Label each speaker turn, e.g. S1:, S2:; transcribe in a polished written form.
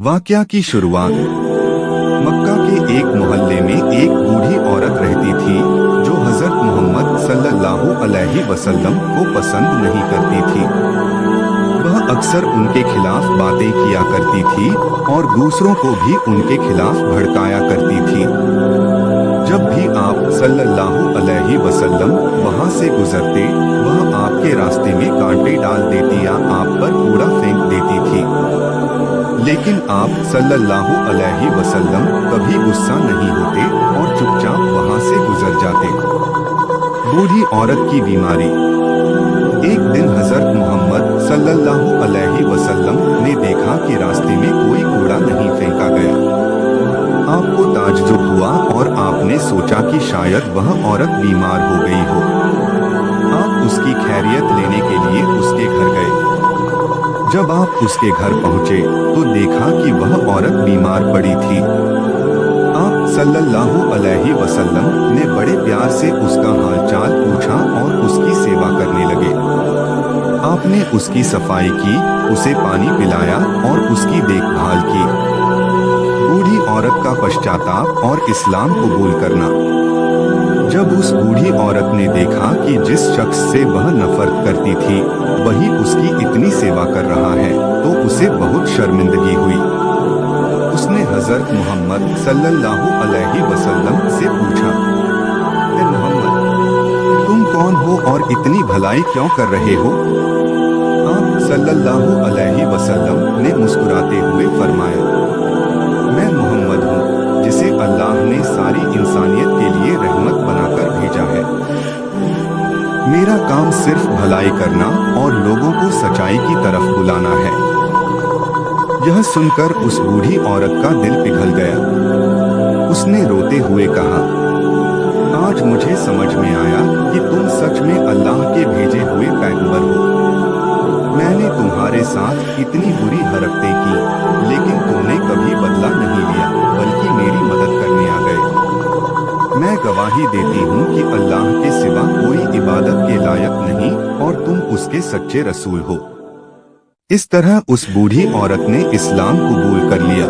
S1: वाकया की शुरुआत। मक्का के एक मोहल्ले में एक बूढ़ी औरत रहती थी जो हजरत मोहम्मद सल्लल्लाहु अलैहि वसल्लम को पसंद नहीं करती थी। वह अक्सर उनके खिलाफ बातें किया करती थी और दूसरों को भी उनके खिलाफ भड़काया करती थी। जब भी आप सल्लल्लाहु अलैहि वसल्लम वहां से गुजरते, वह आपके रास्ते में कांटे डाल देती या आप पर कूड़ा फेंक देती थी। लेकिन आप सल्लल्लाहु अलैहि वसल्लम कभी गुस्सा नहीं होते और चुपचाप वहां से गुजर जाते। बूढ़ी औरत की बीमारी। एक दिन हजरत मोहम्मद सल्लल्लाहु अलैहि वसल्लम ने देखा कि रास्ते में कोई कूड़ा नहीं फेंका गया। आपको ताज्जुब हुआ और आपने सोचा कि शायद वह औरत बीमार हो गई हो। आप उसकी खैरियत लेने के लिए उसके घर गए। जब आप उसके घर पहुंचे तो देखा कि वह औरत बीमार पड़ी थी। आप सल्लल्लाहु अलैहि वसल्लम ने बड़े प्यार से उसका हालचाल पूछा और उसकी सेवा करने लगे। आपने उसकी सफाई की, उसे पानी पिलाया और उसकी देखभाल की। बूढ़ी औरत का पश्चाताप और इस्लाम कबूल करना। जब उस बूढ़ी औरत ने देखा कि जिस शख्स से वह नफरत करती थी वही उसकी इतनी सेवा कर रहा है तो उसे बहुत शर्मिंदगी हुई। उसने हजरत मोहम्मद सल्लल्लाहु अलैहि वसल्लम से पूछा, ए मोहम्मद, तुम कौन हो और इतनी भलाई क्यों कर रहे हो? आप सल्लल्लाहु अलैहि वसल्लम ने मुस्कुराते हुए फरमाया, मैं मोहम्मद हूँ जिसे अल्लाह ने सारी इंसानियत के लिए रहमत बनाकर भेजा है। मेरा काम सिर्फ भलाई करना और लोगों को सच्चाई की तरफ बुलाना है। यह सुनकर उस बूढ़ी औरत का दिल पिघल गया। उसने रोते हुए कहा, आज मुझे समझ में आया कि तुम सच में अल्लाह के भेजे हुए पैगंबर हो। मैंने तुम्हारे साथ इतनी बुरी हरकतें की, लेकिन तुमने कभी बदला नहीं लिया बल्कि मेरी मदद करने आ गए। मैं गवाही देती हूँ कि अल्लाह के सिवा कोई इबादत के लायक नहीं और तुम उसके सच्चे रसूल हो। इस तरह उस बूढ़ी औरत ने इस्लाम कबूल कर लिया।